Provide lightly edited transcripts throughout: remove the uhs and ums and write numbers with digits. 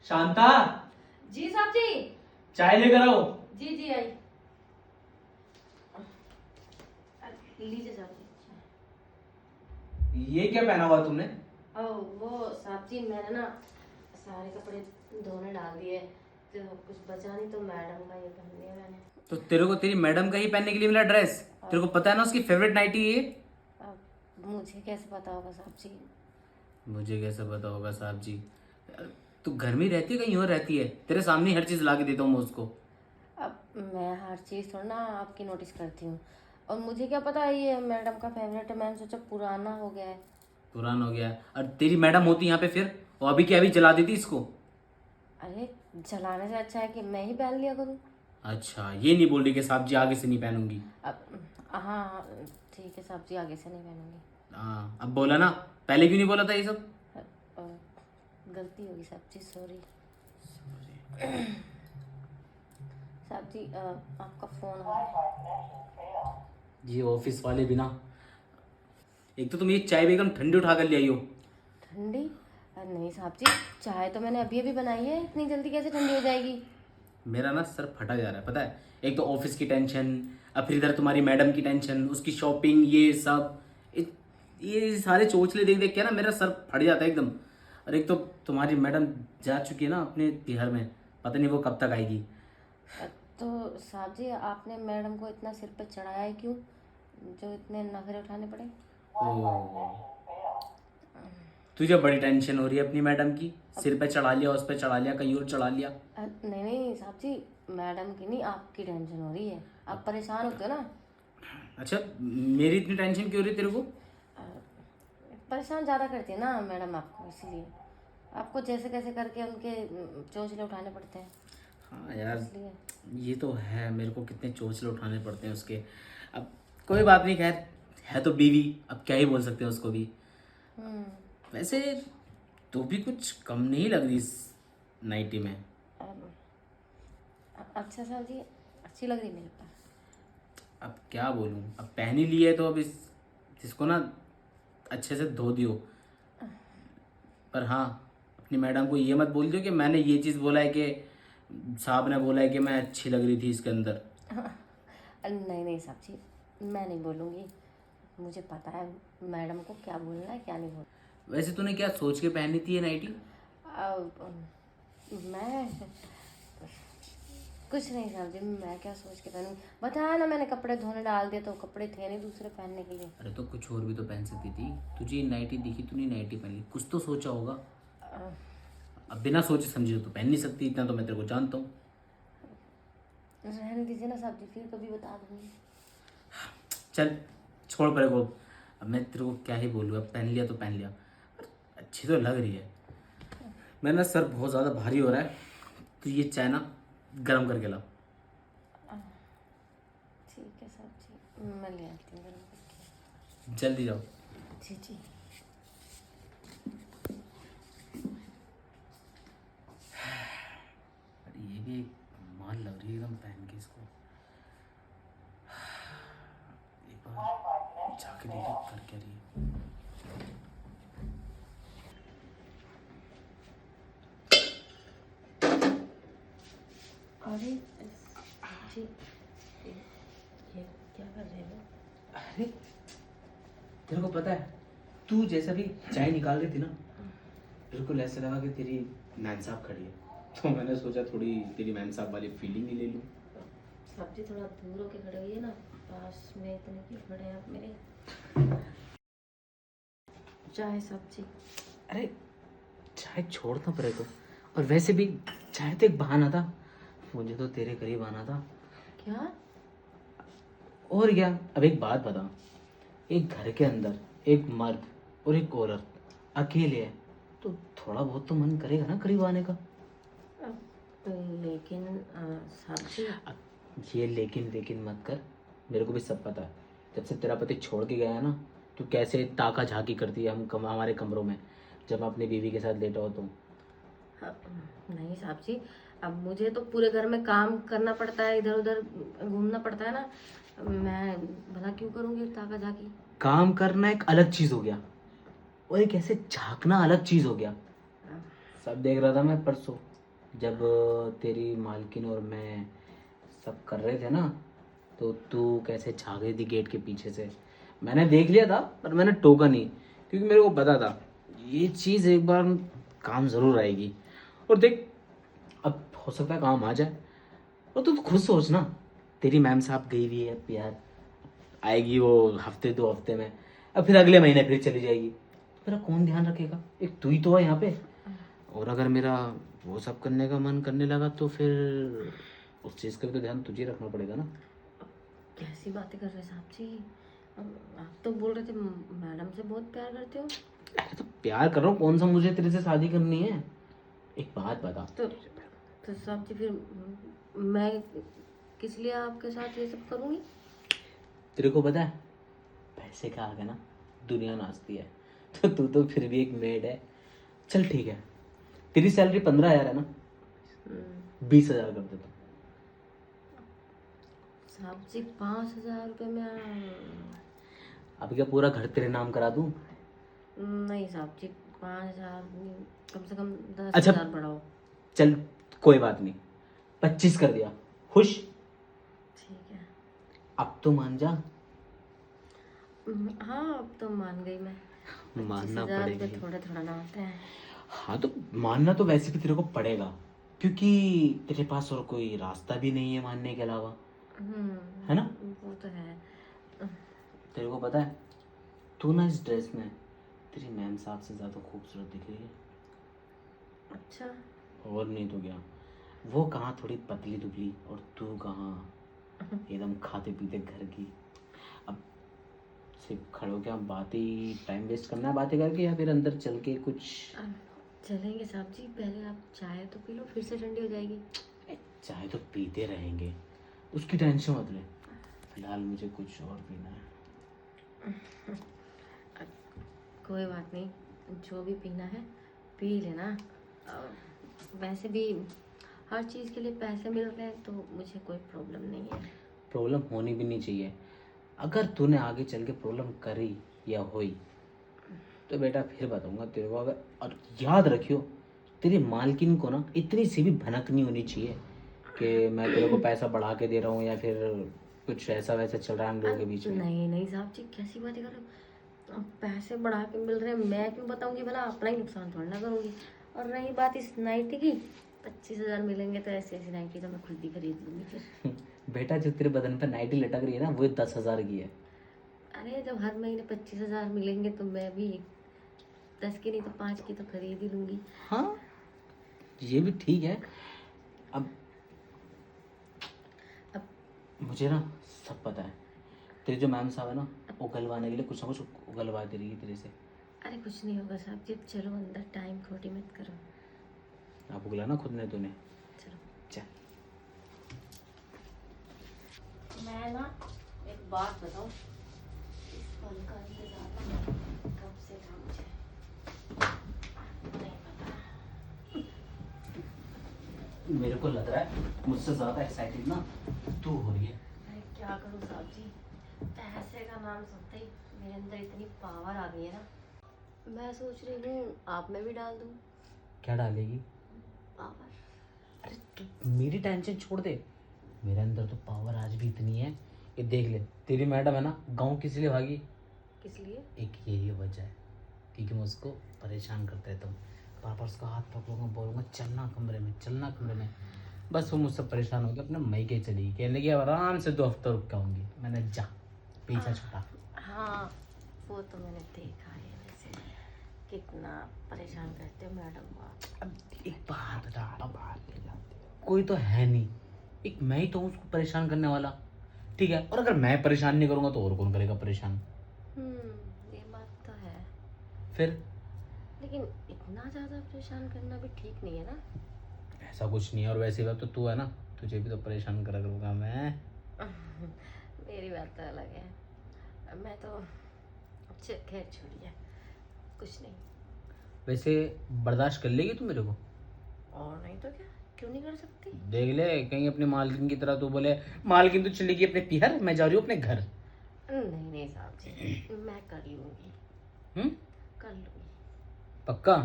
शांता, जी साहब जी। चाय लेकर आओ। जी जी आई। लीजिए साहब जी। ये क्या पहना हुआ तुमने? ओ वो साहब जी मैंने ना सारे कपड़े धोने डाल दिए तो कुछ बचा नहीं तो मैडम का ये पहन लिया मैंने। तो तेरे को तेरी मैडम का ही पहनने के लिए मिला ड्रेस? तेरे को पता है ना उसकी फेवरेट नाइटी है ये? अब मुझे कैसे पता होगा साहब जी? मुझे कैसे पता होगा साहब जी? यार, तू घर में ही रहती है कहीं और रहती है? तेरे सामने ही हर चीज ला के देता हूँ मैं उसको। अब मैं हर चीज़ थोड़ा ना आपकी नोटिस करती हूँ और मुझे क्या पता है ये मैडम का फेवरेट है। मैंने सोचा पुराना हो गया है। पुरान हो गया? और तेरी मैडम होती यहाँ पे फिर, और अभी क्या अभी जला देती इसको? अरे जलाने से अच्छा है कि मैं ही पहन लिया करूँ। अच्छा, ये नहीं बोल रही कि साहब जी आगे से नहीं पहनूंगी? अब हाँ ठीक है साहब जी आगे से नहीं पहनूंगी। हाँ, अब बोला ना, पहले क्यों नहीं बोला था ये सब? अ, गलती होगी साहब जी, सॉरी। साहब जी आपका फ़ोन आ रहा है। ये ऑफिस वाले बिना, एक तो तुम ये चाय भी एकदम ठंडी उठा कर ले आई हो। ठंडी? नहीं साहब जी, चाय तो मैंने अभी अभी बनाई है, इतनी जल्दी कैसे ठंडी हो जाएगी? मेरा ना सर फटा जा रहा है, पता है? एक तो ऑफिस की टेंशन, अब फिर इधर तुम्हारी मैडम की टेंशन, उसकी शॉपिंग, ये सब, ये सारे चोचले देख देख के ना मेरा सर फट जाता है एकदम। और एक तो तुम्हारी मैडम जा चुकी है ना अपने बिहार में, पता नहीं वो कब तक आएगी। तो साहब जी आपने मैडम को इतना सिर पे चढ़ाया है क्यों, जो इतने नखरे उठाने पड़े? ओ, तुझे बड़ी टेंशन हो रही है अपनी मैडम की? सिर पे चढ़ा लिया, उस पे चढ़ा लिया, कहीं और चढ़ा लिया। नहीं नहीं साहब जी, मैडम की नहीं आपकी टेंशन हो रही है। आप परेशान होते हो ना। अच्छा, मेरी इतनी टेंशन क्यों हो रही है तेरे को? अ, परेशान ज़्यादा करती है ना मैडम आपको, इसीलिए आपको जैसे कैसे करके उनके चोंचले उठाने पड़ते हैं, हाँ यार, इसलिए। ये तो है, मेरे को कितने चोंचले उठाने पड़ते हैं उसके। अब कोई बात नहीं, खैर है तो बीवी, अब क्या ही बोल सकते हैं उसको भी। हम्म। वैसे तू भी कुछ कम नहीं लग रही इस नाइटी में। अब अच्छा साहब जी, अच्छी लग रही मेरे पर। अब क्या बोलूँ, अब पहन ही ली है तो अब इसको ना अच्छे से धो दियो। पर हाँ, अपनी मैडम को ये मत बोल दियो कि मैंने ये चीज़ बोला है कि साहब ने बोला है कि मैं अच्छी लग रही थी इसके अंदर। नहीं नहीं साहब जी, मैं नहीं बोलूँगी। मुझे पता है मैडम को क्या बोलना है क्या नहीं बोलना। वैसे तूने क्या सोच के पहनी थी ये नाइटी? मैं कुछ नहीं साहब जी, मैं क्या सोच के पहनूँ, बताया ना मैंने कपड़े धोने डाल दिए तो कपड़े थे नहीं दूसरे पहनने के लिए। अरे तो कुछ और भी तो पहन सकती थी। तुझे नाइटी दिखी, तूने नाइटी पहन ली, कुछ तो सोचा होगा। अ, अब बिना सोचे समझे तो पहन नहीं सकती, इतना तो मैं तेरे को जानता हूँ। रहने दीजिए ना साहब जी, फिर कभी बता दूँगी। चल छोड़ परे को, अब मैं तेरे को क्या ही बोलूँ, अब पहन लिया तो पहन लिया। अच्छी तो लग रही है। मेरा ना सर बहुत ज़्यादा भारी हो रहा है, तो ये चाय ना गर्म करके ला। ठीक है साहब जी, मैं ले आती हूँ गर्म करके। जल्दी जाओ। जी जी। अरे ये भी एक माल लग रही है एकदम पहन के इसको। एक बार जाके देखो कर क्या रही है। अरे साहब जी, ये क्या कर रहे हो? अरे तेरे को पता है, तू जैसा भी चाय निकाल रही थी ना, बिल्कुल ऐसे लगा कि तेरी मैम साहब खड़ी है, तो मैंने सोचा थोड़ी तेरी मैम साहब वाली फीलिंग ही ले लूँ। साहब जी थोड़ा दूर होके खड़े हुई है ना, पास में इतने क्यों खड़े हैं आप मेरे? चाय साहब जी। अरे चाय छोड़ता पड़े को, और वैसे भी चाय तो एक बहाना था, मुझे तो तेरे करीब आना था। क्या? और क्या? अब एक बात बता, एक घर के अंदर एक मर्द और एक औरत अकेले है, तो थोड़ा बहुत तो मन करेगा ना करीब आने का। लेकिन साहब जी। अब ये लेकिन लेकिन मत कर, मेरे को भी सब पता है। जब से तेरा पति छोड़ के गया है ना, तू कैसे ताका झाकी करती है हमारे कमरों में, जब मैं अपनी बीवी के साथ लेटा हो तो। नहीं साहब जी, अब मुझे तो पूरे घर में काम करना पड़ता है, इधर उधर घूमना पड़ता है ना, मैं भला क्यों करूँगी ताका झाकी? काम करना एक अलग चीज हो गया, और एक ऐसे झांकना अलग चीज हो गया। सब देख रहा था मैं परसों, जब तेरी मालकिन और मैं सब कर रहे थे ना, तो तू कैसे छा गई थी गेट के पीछे से। मैंने देख लिया था पर मैंने टोका नहीं, क्योंकि मेरे को पता था ये चीज़ एक बार काम ज़रूर आएगी। और देख, अब हो सकता है काम आ जाए। और तू तो खुद सोच ना, तेरी मैम साहब गई हुई है अब यार, आएगी वो हफ्ते 2 हफ्ते में, अब फिर अगले महीने फिर चली जाएगी, तो मेरा कौन ध्यान रखेगा? एक तू ही तो है यहाँ पे। और अगर मेरा वो सब करने का मन करने लगा तो फिर उस चीज़ का भी तो ध्यान तुझे रखना पड़ेगा ना। कैसी बातें कर रहे हैं साहब जी? आप तो बोल रहे थे मैडम से बहुत प्यार करते हो। अरे तो प्यार कर रहा हूँ, कौन सा मुझे तेरे से शादी करनी है? एक बात बता। तो साहब जी फिर मैं किस लिए आपके साथ ये सब करूँगी? तेरे को पता है, पैसे का आगे ना दुनिया नाचती है, तो तू तो फिर भी एक मेड है। चल ठीक है, तेरी सैलरी 15,000 है ना, 20,000 कर देता हूँ। साहब जी 5,000 रुपये में अब क्या पूरा घर तेरे नाम करा दूँ? नहीं साहब जी, 5,000 कम से कम 10,000 अच्छा बढ़ाओ। चल कोई बात नहीं, 25 कर दिया, खुश? ठीक है। अब तो मान जा। हाँ अब तो मान गई मैं। मानना 25,000 रुपये पड़ेगी। थोड़े थोड़ा ना होते हैं। हाँ तो मानना तो वैसे भी तेरे को पड़ेगा, क्योंकि तेरे पास और कोई रास्ता भी नहीं है मानने के अलावा, है ना? वो तो है। तेरे को पता है, तू ना इस ड्रेस में तेरी मैम साहब से ज़्यादा खूबसूरत दिख रही है। अच्छा। और नहीं तो क्या, वो कहाँ थोड़ी पतली दुबली और तू कहाँ एकदम खाते पीते घर की। अब सिर्फ खड़े होके हम बातें, टाइम वेस्ट करना है बातें करके, या फिर अंदर चल के कुछ? अब चलेंगे साहब जी, पहले आप चाय तो पी लो, फिर से ठंडी हो जाएगी। चाहे तो पीते रहेंगे, उसकी टेंशन मत ले, फिलहाल मुझे कुछ और पीना है। कोई बात नहीं, जो भी पीना है पी लेना। वैसे भी हर चीज़ के लिए पैसे मिल रहे हैं तो मुझे कोई प्रॉब्लम नहीं है। प्रॉब्लम होनी भी नहीं चाहिए। अगर तूने आगे चल के प्रॉब्लम करी या हुई तो बेटा फिर बताऊंगा तेरे को। अगर, और याद रखियो, तेरी मालकिन को ना इतनी सी भी भनक नहीं होनी चाहिए कि मैं तेरे को पैसा बढ़ा के दे रहा हूँ, या फिर कुछ ऐसा वैसा चल रहा है हम लोगों के बीच में। नहीं नहीं साहब जी, कैसी बातें कर रहे हो? अब पैसे बढ़ा के मिल रहे हैं, मैं क्यों बताऊंगी भला? अपना ही नुकसान थोड़ा ना करूंगी। और रही बात इस नाइटी की, 25,000 मिलेंगे तो ऐसी ऐसी नाइटी तो मैं खुद ही खरीद लूंगी फिर। बेटा जो तेरे बदन पे नाइटी लटक रही है ना, वो 10,000 की है। अरे जब हर महीने 25,000 मिलेंगे तो मैं भी 10 की नहीं तो 5 की तो खरीद ही लूंगी। हाँ ये भी ठीक है। अब अब मुझे ना सब पता है, तेरी जो मैम साहब है ना, उगलवाने के लिए कुछ ना कुछ उगलवा दे रही है तेरे से। अरे कुछ नहीं होगा साहब जी, अब चलो अंदर, टाइम खोटी मत करो। आप उगला ना खुद ने तूने। चलो। चल। मैं ना एक बात बताऊं, इस पल का इंतजार कब से था मुझे नहीं पता। मेरे को लग रहा है मुझसे ज़्यादा एक्साइटेड ना तू हो रही है। मैं क्या करूं साहब जी, पैसे का नाम सुनते ही मेरे अंदर इतनी पावर आ गई है ना, मैं सोच रही हूँ आप में भी डाल दूँ क्या डालेगी? पावर। अरे तू मेरी टेंशन छोड़ दे, मेरे अंदर तो पावर आज भी इतनी है। ये देख ले, तेरी मैडम है ना, गाँव किस लिए भागी? किस लिए? एक यही वजह है, क्योंकि मैं उसको परेशान करते रहता हूँ। बार बार उसका हाथ पकड़ूंगा, बोलूँगा चलना कमरे में, चलना कमरे में। बस वो मुझसे परेशान हो गया, अपने मैके चली गई, कहने लगी अब आराम से 2 हफ्ता रुक के आऊँगी। मैंने जा पीछा छुटा। हाँ वो तो मैंने देखा है, वैसे कितना परेशान करते हो मैडम आप। अब एक बात बता, अब कोई तो है नहीं, एक मैं ही तो हूँ उसको परेशान करने वाला, ठीक है? और अगर मैं परेशान नहीं करूँगा तो और कौन करेगा परेशान? ये बात तो है, फिर लेकिन इतना ज़्यादा परेशान करना भी ठीक नहीं है ना। ऐसा कुछ नहीं है, और वैसे बात तो तू है ना, तुझे भी तो परेशान करा करूँगा मैं। मेरी बात तो अलग है, मैं तो खैर छोड़िए, कुछ नहीं। वैसे बर्दाश्त कर लेगी तू मेरे को? और नहीं तो क्या, क्यों नहीं कर सकती? देख ले कहीं अपनी मालकिन की तरह तू बोले मालकिन तो चलेगी अपने पिहर, मैं जा रही हूँ अपने घर। नहीं नहीं साहब जी, मैं कर लूँगी। कर लूँगी। पक्का?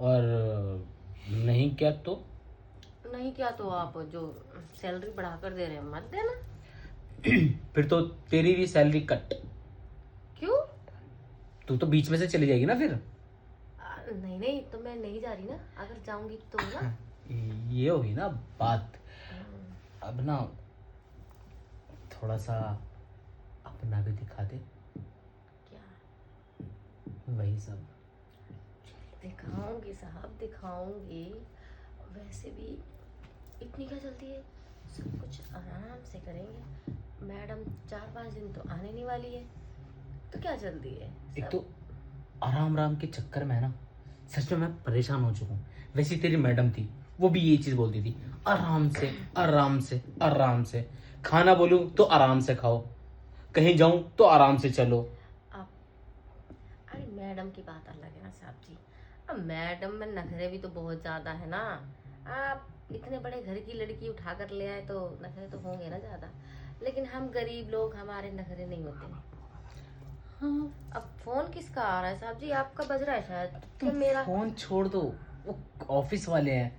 और नहीं क्या तो? नहीं क्या तो आप जो सैलरी बढ़ाकर दे रहे हैं मत देना। फिर तो तेरी भी सैलरी कट। क्यों? तू तो बीच में से चली जाएगी ना फिर। नहीं नहीं, तो मैं नहीं जा रही ना, अगर जाऊंगी तो ना। ये होगी ना बात। हम्म, अब ना थोड़ा सा अपना भी दिखा दे, क्या? वही सब। दिखाऊंगी साहब दिखाऊंगी। वैसे भी इतनी क्या जल्दी है, सब कुछ आराम से करेंगे। मैडम 4-5 दिन तो आने नहीं वाली है, तो क्या जल्दी है एक सब। तो आराम आराम के चक्कर में है ना, सच में मैं परेशान हो चुका हूँ। वैसे तेरी मैडम थी, वो भी यही चीज बोलती थी, आराम से आराम से आराम से। खाना बोलूं तो आराम से खाओ, कहीं जाऊं तो आराम से चलो। आप, अरे मैडम की बात अलग है ना साहब जी। अब मैडम में नखरे भी तो बहुत ज्यादा है ना। आप इतने बड़े घर की लड़की उठा कर ले आए तो नखरे तो होंगे ना ज्यादा। लेकिन हम गरीब लोग, हमारे नखरे नहीं होते। हाँ, अब फोन किसका आ रहा है साहब जी? आपका बज रहा है शायद। तुम क्या मेरा? फोन छोड़ दो, वो ऑफिस वाले हैं।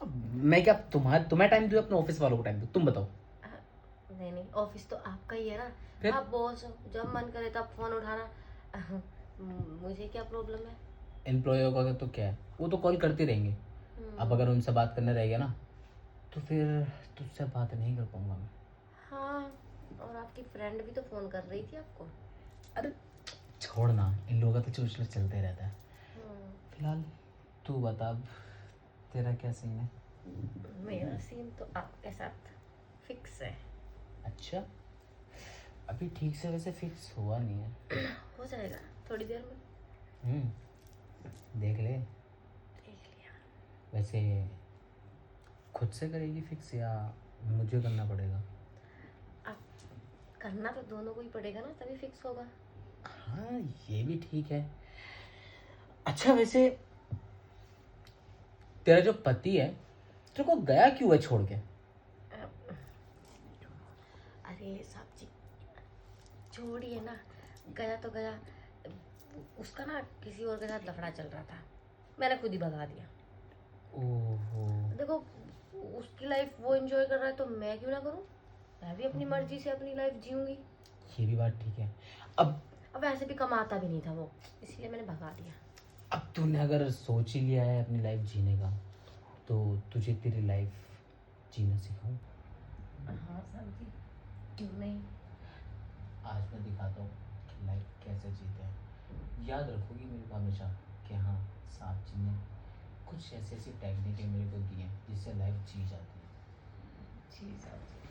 अब मैं क्या तुम्हें टाइम दूं, अपने ऑफिस वालों को टाइम दूं? तुम बताओ। अ, नहीं नहीं, ऑफिस तो आपका ही है ना। फिर आप बॉस हो, जब मन करे तब फोन उठाना। मुझे क्या प्रॉब्लम है? एम्प्लॉय का तो क्या है, वो तो कॉल करते रहेंगे। अब अगर हम्म, उनसे बात करने रहेगा ना, तो फिर तुझसे बात नहीं कर पाऊंगा मैं। हाँ। और आपकी फ्रेंड भी तो फोन कर रही थी आपको। अरे छोड़ ना, इन लोगों का तो चोचला चलते रहता है। हम्म, फिलहाल तू बता, अब तेरा क्या सीन है? मेरा सीन तो आपके साथ फिक्स है। अच्छा, अभी ठीक से वैसे फिक्स हुआ नहीं है। हो जाएगा थोड़ी देर में। देख ले। देख लिया। वैसे खुद से करेगी फिक्स या मुझे करना पड़ेगा? अब करना तो दोनों को ही पड़ेगा ना, तभी फिक्स होगा। हाँ, ये भी ठीक है। अच्छा वैसे तेरा जो पति है, तेरे को गया क्यों है छोड़ के? अब, अरे साहब जी, छोड़िए ना। गया तो गया। उसका ना किसी और के साथ लफड़ा चल रहा था, मैंने खुद ही भगा दिया। ओहो। देखो, उसकी लाइफ वो एंजॉय कर रहा है तो मैं क्यों ना करूं। मैं भी अपनी मर्जी से अपनी लाइफ जीऊंगी। ये भी बात ठीक है। अब अब वैसे भी कमाता भी नहीं था वो, इसलिए मैंने भगा दिया। अब तूने अगर सोच ही लिया है अपनी लाइफ जीने का, तो तुझे तेरी लाइफ जीना सिखाऊं? हाँ साहब जी, क्यों नहीं। आज मैं दिखाता हूँ कि लाइफ कैसे जीते हैं। याद रखोगी मेरे को हमेशा कि हाँ, साहब जी ने कुछ ऐसी ऐसी टेक्निकें मेरे को दी हैं जिससे लाइफ जी जाती है। जी साहब जी।